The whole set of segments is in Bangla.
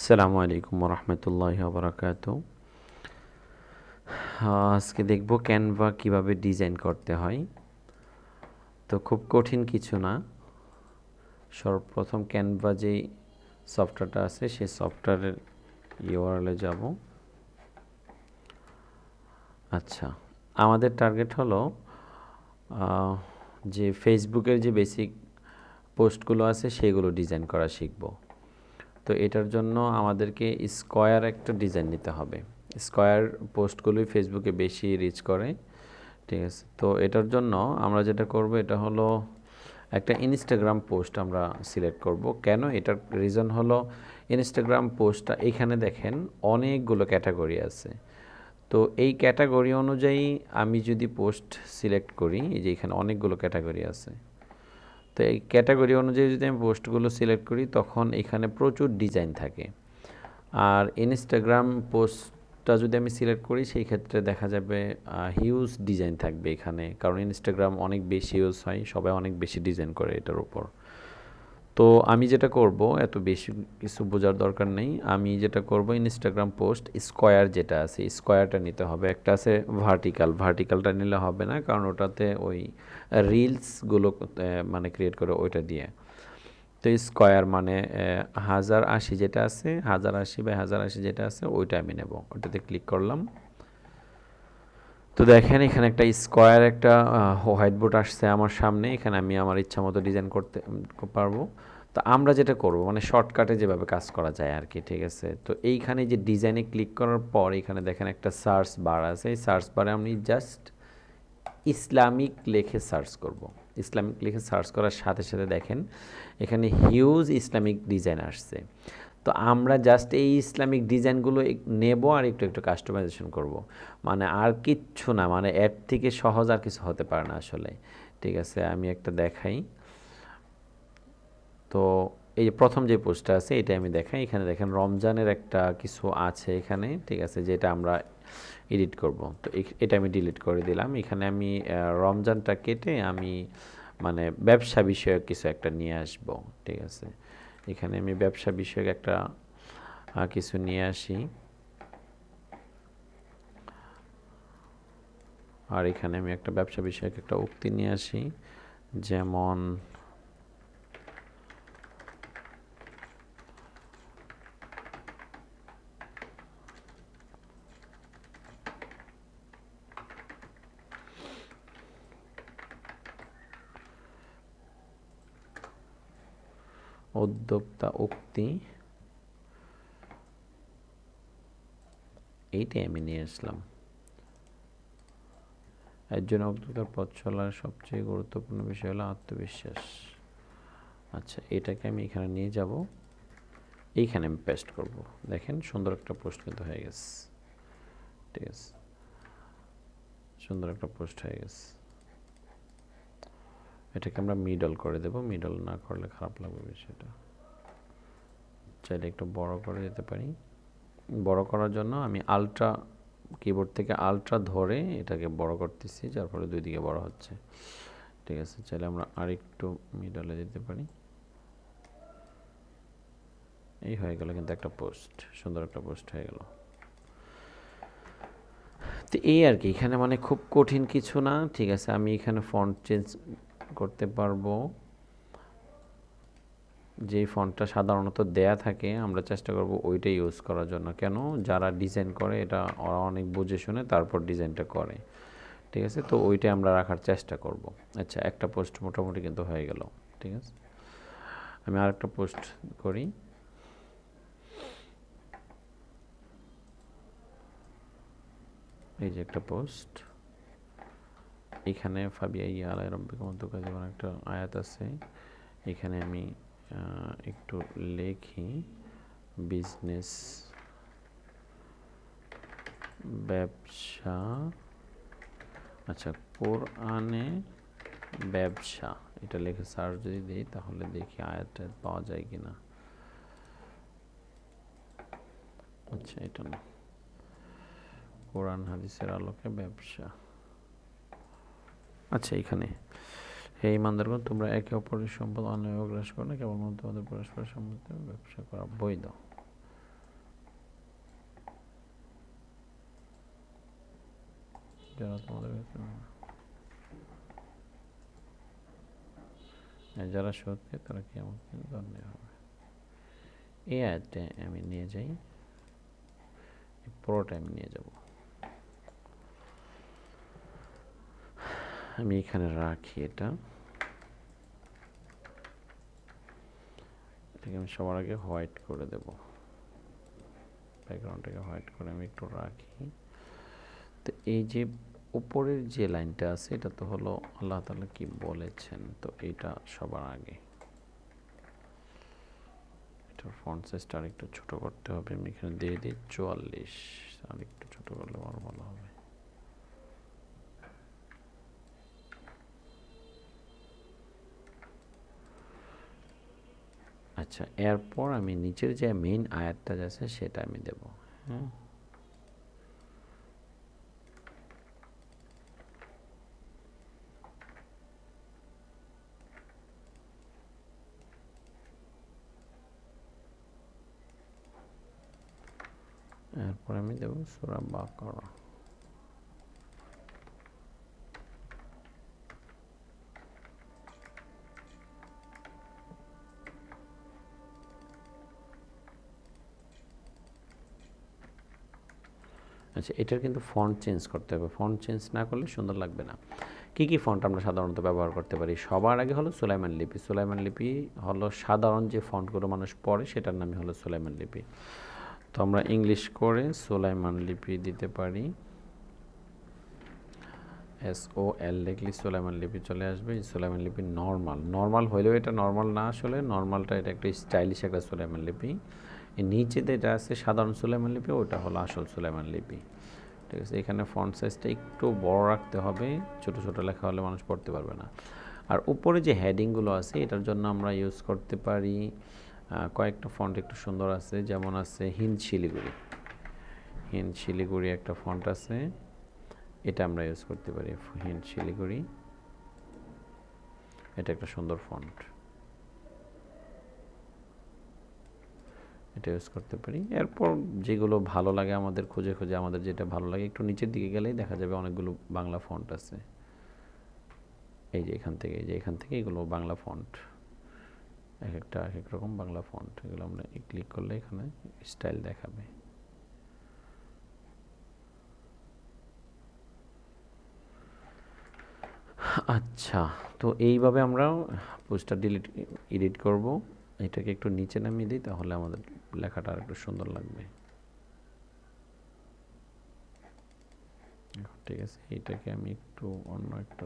আসসালামু আলাইকুম রহমতুল্লাহি বারাকাতু। আজকে দেখব ক্যানভা কিভাবে ডিজাইন করতে হয়। তো খুব কঠিন কিছু না। সর্বপ্রথম ক্যানভা যেই সফটওয়্যারটা আছে সেই সফটওয়্যারের ইউআরএলে যাব। আচ্ছা, আমাদের টার্গেট হলো যে ফেসবুকের যে বেসিক পোস্টগুলো আছে সেগুলো ডিজাইন করা শিখব। তো এটার জন্য আমাদেরকে স্কোয়ার একটা ডিজাইন নিতে হবে। স্কোয়ার পোস্টগুলোই ফেসবুকে বেশি রিচ করে, ঠিক আছে। তো এটার জন্য আমরা যেটা করব এটা হলো একটা ইনস্টাগ্রাম পোস্ট আমরা সিলেক্ট করব। কেন? এটার রিজন হলো ইনস্টাগ্রাম পোস্টটা এখানে দেখেন অনেকগুলো ক্যাটাগরি আছে। তো এই ক্যাটাগরি অনুযায়ী আমি যদি পোস্ট সিলেক্ট করি, এই যে এখানে অনেকগুলো ক্যাটাগরি আছে, তো এই ক্যাটাগরি অনুযায়ী যদি আমি পোস্টগুলো সিলেক্ট করি তখন এখানে প্রচুর ডিজাইন থাকে। আর ইনস্টাগ্রাম পোস্টটা যদি আমি সিলেক্ট করি সেই ক্ষেত্রে দেখা যাবে হিউজ ডিজাইন থাকবে এখানে, কারণ ইনস্টাগ্রাম অনেক বেশি ইউজ হয়, সবাই অনেক বেশি ডিজাইন করে এটার উপর। তো আমি যেটা করব, এত বেশি কিছু বোঝার দরকার নেই। আমি যেটা করব, ইনস্টাগ্রাম পোস্ট স্কোয়ার যেটা আছে স্কোয়ারটা নিতে হবে। একটা আছে ভার্টিক্যালটা নিলে হবে না, কারণ ওটাতে ওই রিলসগুলো মানে ক্রিয়েট করে ওইটা দিয়ে। তো স্কোয়ার মানে 1080 যেটা আছে, 1080 যেটা আছে ওইটা আমি নেব। ওটাতে ক্লিক করলাম। তো দেখেন এখানে একটা স্কোয়ার একটা হোয়াইট বোর্ড আসছে আমার সামনে। এখানে আমি আমার ইচ্ছা মতো ডিজাইন করতে পারবো। তো আমরা যেটা করব মানে শর্টকাটে যেভাবে কাজ করা যায় আর কি, ঠিক আছে। তো এইখানে যে ডিজাইনে ক্লিক করার পর এখানে দেখেন একটা সার্চ বার আছে। এই সার্চ বারে আমি জাস্ট ইসলামিক লিখে সার্চ করব। ইসলামিক লিখে সার্চ করার সাথে সাথে দেখেন এখানে হিউজ ইসলামিক ডিজাইন আসছে। তো আমরা জাস্ট এই ইসলামিক ডিজাইনগুলো নেব আর একটু একটু কাস্টমাইজেশন করব। মানে আর কিচ্ছু না, মানে এর থেকে সহজ আর কিছু হতে পারে না আসলে, ঠিক আছে। আমি একটা দেখাই। তো এই যে প্রথম যে পোস্টটা আছে এটা আমি দেখাই। এখানে দেখেন রমজানের একটা কিছু আছে এখানে, ঠিক আছে, যেটা আমরা এডিট করব। তো এটা আমি ডিলিট করে দিলাম। এখানে আমি রমজানটা কেটে আমি মানে ব্যবসা বিষয়ক কিছু একটা নিয়ে আসব, ঠিক আছে। এখানে আমি ব্যবসা বিষয়ক একটা কিছু নিয়ে আসি। আর এখানে আমি একটা ব্যবসা বিষয়ক একটা উক্তি নিয়ে আসি, যেমন উদ্যোক্তা উক্তি, এইটাই আমি নিয়ে আসলাম। একজন উদ্যোক্তার পথ চলার সবচেয়ে গুরুত্বপূর্ণ বিষয় হলো আত্মবিশ্বাস। আচ্ছা, এটাকে আমি এখানে নিয়ে যাব, এইখানে আমি পেস্ট করব। দেখেন সুন্দর একটা পোস্ট কিন্তু হয়ে গেছে, ঠিক আছে। সুন্দর একটা পোস্ট হয়ে গেছে। এটাকে আমরা মিডল করে দেব। মিডল না করলে খারাপ লাগবে বিষয়টা। চাইলে একটু বড় করে দিতে পারি। বড় করার জন্য আমি আলট্রা কিবোর্ড থেকে আলট্রা ধরে এটাকে বড় করতেছি, যার ফলে দুই দিকে বড় হচ্ছে, ঠিক আছে। চাইলে আমরা আরেকটু মিডলে দিতে পারি। এই হয়ে গেল কিন্তু একটা পোস্ট, সুন্দর একটা পোস্ট হয়ে গেল। তো এই আর কি, এখানে মানে খুব কঠিন কিছু না, ঠিক আছে। আমি এখানে ফন্ট চেঞ্জ করতে পারবো। যেই ফন্টটা সাধারণত দেয়া থাকে আমরা চেষ্টা করব ওইটাই ইউজ করার জন্য। কেন? যারা ডিজাইন করে এটা ওরা অনেক বুঝে শুনে তারপর ডিজাইনটা করে, ঠিক আছে। তো ওইটাই আমরা রাখার চেষ্টা করব। আচ্ছা, একটা পোস্ট মোটামুটি কিন্তু হয়ে গেল, ঠিক আছে। আমি আরেকটা পোস্ট করি। এই যে একটা পোস্ট, এখানে ফাবিয়া আলাই রব্বিকুম যেমন একটা আয়াত আছে। এখানে আমি একটু লিখি বিজনেস ব্যবসা। আচ্ছা, কোরআনে ব্যবসা এটা লিখে সার্চ যদি দিই তাহলে দেখি আয়াতটা পাওয়া যায় কিনা। আচ্ছা, এটা না, কোরআন হাদিসের আলোকে ব্যবসা। আচ্ছা, এখানে হে ইমানদারগণ, তোমরা একে অপরের সম্পদ অন্যায় গ্রাস করো না, কেবলমাত্র তোমাদের পরস্পরের সম্পদে ব্যবসা করা বৈধ। যারা তোমাদের কাছে যারা সত্যি তারা কি আমাকে ধন্য হবে। এই আয়াতটা আমি নিয়ে যাই, পুরোটা আমি নিয়ে যাব, আমি এখানে রাখি এটাকে আমি সবার আগে হোয়াইট করে দেব, ব্যাকগ্রাউন্ডটাকে হোয়াইট করে আমি একটু রাখি। তো এই যে উপরের যে লাইনটা আছে এটা তো হলো আল্লাহ তাআলা কি বলেছেন, তো এটা সবার আগে এটার ফন্ট সাইজটা আর একটু ছোট করতে হবে। আমি এখানে দিয়ে দিই 44, আর একটু ছোট করলে আরো ভালো হবে। আচ্ছা, এরপর আমি নিচের যে মেইন আয়াতটা আছে সেটা আমি দেব। হ্যাঁ, এরপর আমি দেব সূরা বাকারা। আচ্ছা, এটার কিন্তু ফন্ট চেঞ্জ করতে হবে, ফন্ট চেঞ্জ না করলে সুন্দর লাগবে না। কি কি ফন্ট আমরা সাধারণত ব্যবহার করতে পারি? সবার আগে হলো সুলাইমান লিপি। সুলাইমান লিপি হলো সাধারণ যে ফন্টগুলো মানুষ পড়ে সেটার নামই হলো সুলাইমান লিপি। তো আমরা ইংলিশ করে সুলাইমান লিপি দিতে পারি, SOL লিখলে সুলাইমান লিপি চলে আসবে। সুলাইমান লিপি নর্মাল হইলেও এটা নর্মাল না, আসলে নর্মালটা এটা একটা স্টাইলিশ একটা সুলাইমান লিপি। এই নিচে যেটা আছে সাধারণ সুলাইমান লিপি, ওটা হলো আসল সুলাইমান লিপি। ঠিক আছে, এখানে ফন্ট সাইজটা একটু বড় রাখতে হবে, ছোট ছোট লেখা হলে মানুষ পড়তে পারবে না। আর উপরে যে হেডিংগুলো আছে এটার জন্য আমরা ইউজ করতে পারি কয়েকটা ফন্ট একটু সুন্দর আছে, যেমন আছে হিন্দ শিলিগুড়ি একটা ফন্ট আছে, এটা আমরা ইউজ করতে পারি। হিন্দ শিলিগুড়ি, এটা একটা সুন্দর ফন্ট, এটা ইউজ করতে পারি। এরপর যেগুলো ভালো লাগে আমাদের খুঁজে খুঁজে আমাদের যেটা ভালো লাগে, একটু নিচের দিকে গেলেই দেখা যাবে অনেকগুলো বাংলা ফন্ট আছে। এই যে এখান থেকে এগুলো বাংলা ফন্ট, এক একটা এক এক রকম বাংলা ফন্ট। এগুলো আমরা ক্লিক করলে এখানে স্টাইল দেখাবে। আচ্ছা, তো এইভাবে আমরা পোস্টার এডিট করব। এটাকে একটু নিচে নামিয়ে দিই, তাহলে আমাদের লেখাটা আর একটু সুন্দর লাগবে। ঠিক আছে, এটাকে আমি একটু অন্য একটা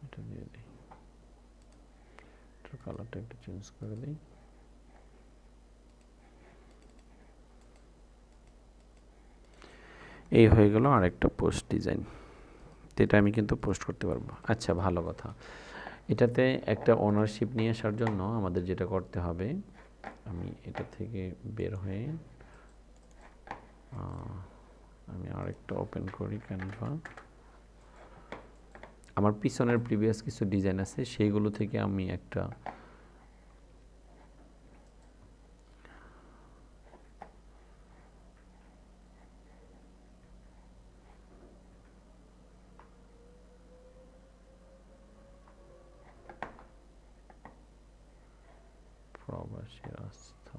এটা দিয়ে দিই, এটার কালারটা একটু চেঞ্জ করে দিই। এই হয়ে গেল আরেকটা পোস্ট ডিজাইন, এটা আমি কিন্তু পোস্ট করতে পারবো। আচ্ছা, ভালো কথা। এটাতে একটা ওনারশিপ নিয়ে আসার জন্য আমাদের যেটা করতে হবে, আমি এটা থেকে বের হয়ে আমি আরেকটা ওপেন করি ক্যানভা। আমার পিছনের প্রিভিয়াস কিছু ডিজাইন আছে, সেইগুলো থেকে আমি একটা প্রবাসী রাস্তা,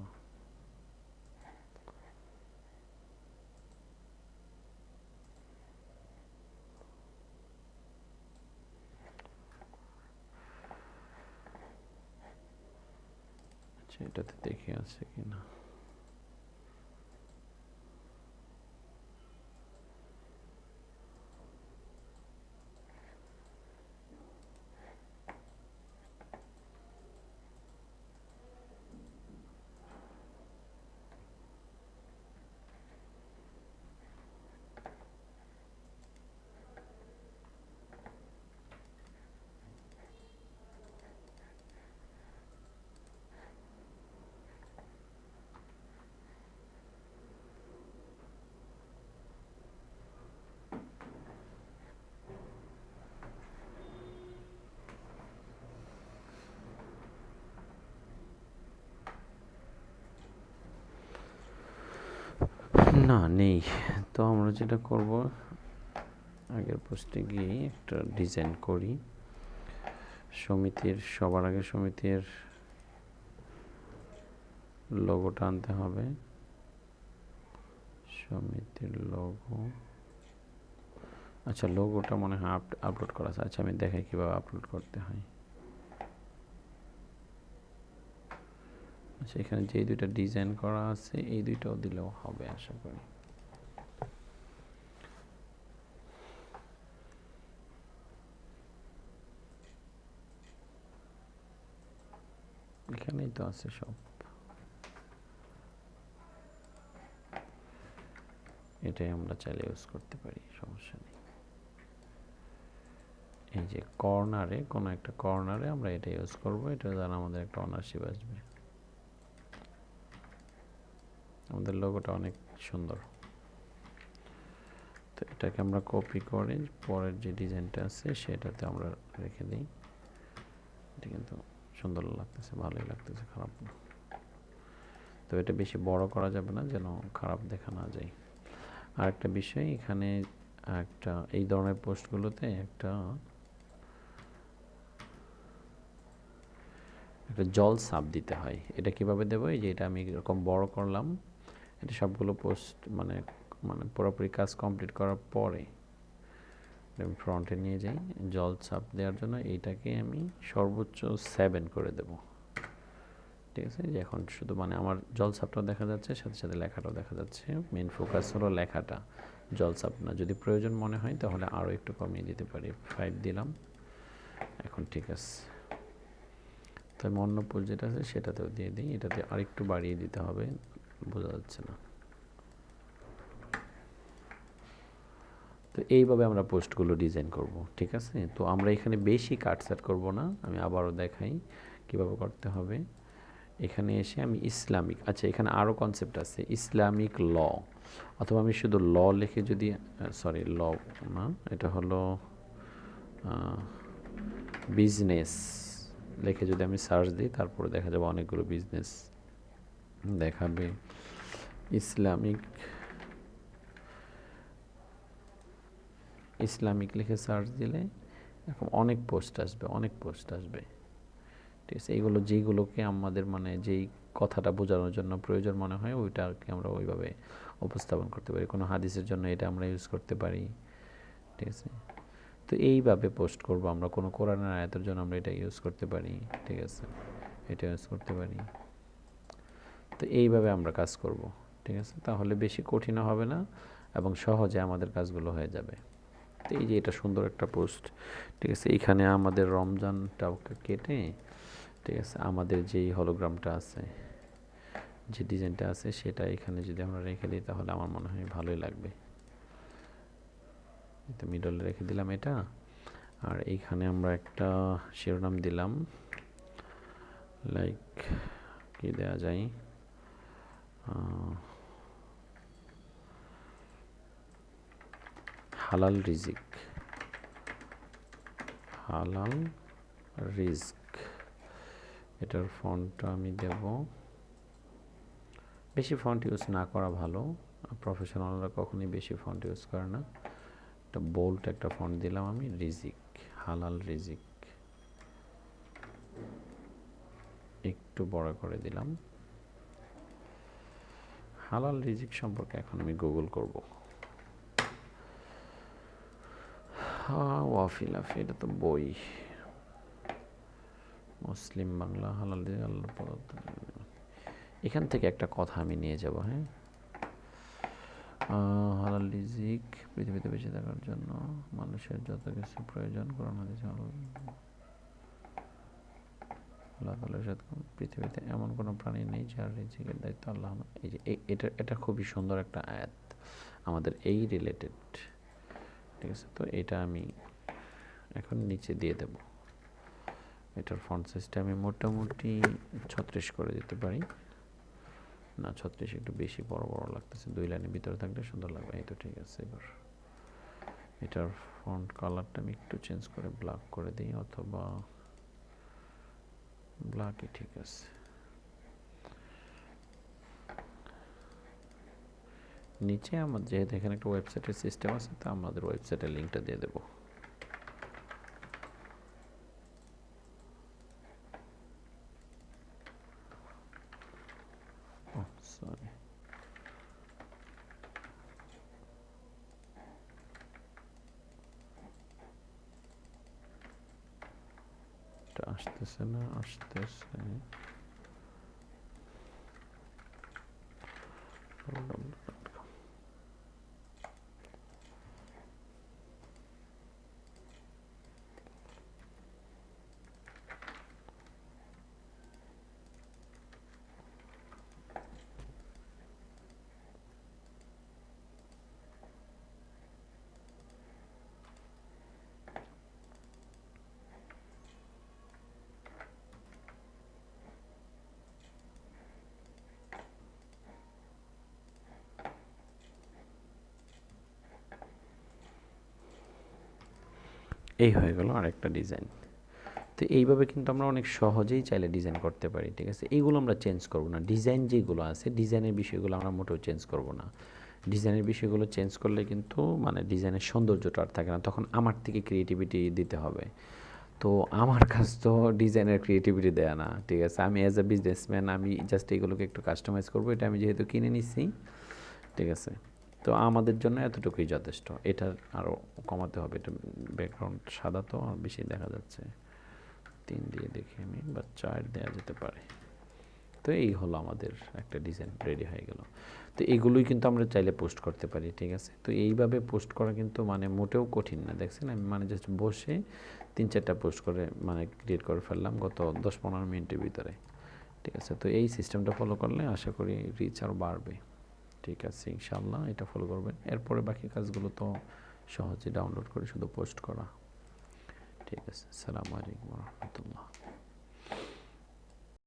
আচ্ছা এটাতে দেখে আছে কিনা। না নেই। তো আমরা যেটা করব, আগের পোস্টে গিয়ে একটা ডিজাইন করি। সমিতির সবার আগে সমিতির লোগোটা আনতে হবে। সমিতির লোগো, আচ্ছা লোগোটা মনে হয় আপলোড করা আছে। আচ্ছা আমি দেখাই কীভাবে আপলোড করতে হয়। আচ্ছা এখানে যে দুইটা ডিজাইন করা আছে এই দুইটাও দিলেও হবে আশা করি। এখানেই তো আছে সব। এটাই আমরা চাইলে ইউজ করতে পারি, সমস্যা নেই। এই যে কর্নারে, কোনো একটা কর্নারে আমরা এটা ইউজ করব, এটা দ্বারা আমাদের একটা অনারশিপ আসবে। আমাদের লোগোটা অনেক সুন্দর। তো এটাকে আমরা কপি করে পরের যে ডিজাইনটা আছে সেটাতে আমরা রেখে দিই। এটা কিন্তু সুন্দর লাগতেছে, ভালোই লাগতেছে, খারাপ না। তো এটা বেশি বড় করা যাবে না যেন খারাপ দেখা না যায়। আর একটা বিষয়, এখানে একটা এই ধরনের পোস্টগুলোতে একটা জল ছাপ দিতে হয়। এটা কিভাবে দেবো? এই যে এটা আমি এরকম বড় করলাম, এটা সবগুলো পোস্ট মানে পুরোপুরি কাজ কমপ্লিট করার পরে আমি ফ্রন্টে নিয়ে যাই জল ছাপ দেওয়ার জন্য। এইটাকে আমি সর্বোচ্চ 7 করে দেব, ঠিক আছে? যে এখন শুধু মানে আমার জল ছাপটাও দেখা যাচ্ছে, সাথে সাথে লেখাটাও দেখা যাচ্ছে। মেন ফোকাস হলো লেখাটা, জল ছাপ না। যদি প্রয়োজন মনে হয় তাহলে আরও একটু কমিয়ে দিতে পারি, 5 দিলাম। এখন ঠিক আছে। তো আমি অন্য পোস্ট যেটা আছে সেটাতেও দিয়ে দিই, এটাতে আরেকটু বাড়িয়ে দিতে হবে, বোঝা যাচ্ছে না। তো এইভাবে আমরা পোস্টগুলো ডিজাইন করব, ঠিক আছে? তো আমরা এখানে বেশি কাটছাট করব না, আমি আবারও দেখাই কিভাবে করতে হবে। এখানে এসে আমি ইসলামিক, আচ্ছা এখানে আরও কনসেপ্ট আছে, ইসলামিক ল, অথবা আমি শুধু ল লিখে যদি, সরি ল না, এটা হলো বিজনেস লিখে যদি আমি সার্চ দিই, তারপরে দেখা যাবে অনেকগুলো বিজনেস দেখাবে। ইসলামিক লিখে সার্চ দিলে এরকম অনেক পোস্ট আসবে, অনেক পোস্ট আসবে, ঠিক আছে? এইগুলো যেইগুলোকে আমাদের মানে যেই কথাটা বোঝানোর জন্য প্রয়োজন মনে হয় ওইটাকে আমরা ওইভাবে উপস্থাপন করতে পারি। কোনো হাদিসের জন্য এটা আমরা ইউজ করতে পারি, ঠিক আছে? তো এইভাবে পোস্ট করব আমরা। কোনো কোরআনের আয়াতের জন্য আমরা এটা ইউজ করতে পারি, ঠিক আছে? এটা ইউজ করতে পারি। তো এইভাবে আমরা কাজ করব, ঠিক আছে? তাহলে বেশি কঠিনও হবে না এবং সহজে আমাদের কাজগুলো হয়ে যাবে। তো এই যে এটা সুন্দর একটা পোস্ট, ঠিক আছে? এইখানে আমাদের রমজানটাও কেটে, ঠিক আছে, আমাদের যেই হলোগ্রামটা আছে, যে ডিজাইনটা আছে সেটা এখানে যদি আমরা রেখে দিই তাহলে আমার মনে হয় ভালোই লাগবে। তো মিডলে রেখে দিলাম এটা। আর এইখানে আমরা একটা শিরোনাম দিলাম, লাইক কি দেয়া যায়, হালাল রিজিক, হালাল রিস্ক। এটার ফন্টটা আমি দেব, বেশি ফন্ট ইউজ না করা ভালো, প্রফেশনালরা কখনোই বেশি ফন্ট ইউজ করে না। একটা বোল্ড একটা ফন্ট দিলাম আমি, রিজিক, হালাল রিজিক। একটু বড় করে দিলাম। হালাল রিজিক সম্পর্কে এখন আমি গুগল করব। ওয়াফিলাফি, এটা তো বই। মুসলিম বাংলা, হালাল রিজিক, আল্লাহ পদার্থ। এখান থেকে একটা কথা আমি নিয়ে যাব, হ্যাঁ? হালাল রিজিক, পৃথিবীতে বেঁচে থাকার জন্য মানুষের যত কিছু প্রয়োজন কোরআন হাদিসে আল্লাহ তাআলার ইরশাদ, পৃথিবীতে এমন কোনো প্রাণী নেই যার রিজিকের দায়িত্ব আল্লাহ। এই যে এটা খুবই সুন্দর একটা আয়াত, আমাদের এই রিলেটেড, ঠিক আছে? তো এটা আমি এখন নিচে দিয়ে দেব। এটার ফন্ট সাইজটা আমি মোটামুটি 36 করে দিতে পারি। না 36 একটু বেশি বড় বড় লাগতেছে, 2 লাইনের ভিতরে থাকলে সুন্দর লাগবে। এই তো ঠিক আছে। এবার এটার ফন্ট কালারটা আমি একটু চেঞ্জ করে ব্ল্যাক করে দিই, অথবা ব্ল্যাকই ঠিক আছে। নিচে আমার যেহেতু এখানে একটা ওয়েবসাইটের সিস্টেম আছে, তো আমাদের ওয়েবসাইটের লিঙ্কটা দিয়ে দেবো। সরি, এটা আসতেছে না, আসতেছে। এই হয়ে গেল আরেকটা ডিজাইন। তো এইভাবে কিন্তু আমরা অনেক সহজেই চাইলে ডিজাইন করতে পারি, ঠিক আছে। এইগুলো আমরা চেঞ্জ করব না, ডিজাইন যেগুলো আছে ডিজাইনের বিষয়গুলো আমরা মোটেও চেঞ্জ করব না। ডিজাইনের বিষয়গুলো চেঞ্জ করলে কিন্তু মানে ডিজাইনের সৌন্দর্যটা আর থাকে না, তখন আমার থেকে ক্রিয়েটিভিটি দিতে হবে। তো আমার কাজ তো ডিজাইনের ক্রিয়েটিভিটি দেয়া না, ঠিক আছে। আমি অ্যাজ এ বিজনেসম্যান আমি জাস্ট এগুলোকে একটু কাস্টমাইজ করবো, এটা আমি যেহেতু কিনে নিচ্ছি, ঠিক আছে। তো আমাদের জন্য এতটুকুই যথেষ্ট, এটার আরও কমাতে হবে। এটা ব্যাকগ্রাউন্ড সাদা তো আর বেশি দেখা যাচ্ছে, 3 দিয়ে দেখি আমি, বা 4 দেওয়া যেতে পারে। তো এই হলো আমাদের একটা ডিজাইন রেডি হয়ে গেল। তো এগুলোই কিন্তু আমরা চাইলে পোস্ট করতে পারি, ঠিক আছে। তো এইভাবে পোস্ট করা কিন্তু মানে মোটেও কঠিন না, দেখছেন আমি মানে জাস্ট বসে 3-4টা পোস্ট করে মানে ক্রিয়েট করে ফেললাম গত 10-15 মিনিটের ভিতরে, ঠিক আছে। তো এই সিস্টেমটা ফলো করলে আশা করি রিচ আরও বাড়বে, ঠিক আছে। ইনশাআল্লাহ এটা ফলো করবেন। এরপরে বাকি কাজগুলো তো সহজে ডাউনলোড করে শুধু পোস্ট করা, ঠিক আছে। আসসালামু আলাইকুম ওয়া রাহমাতুল্লাহ।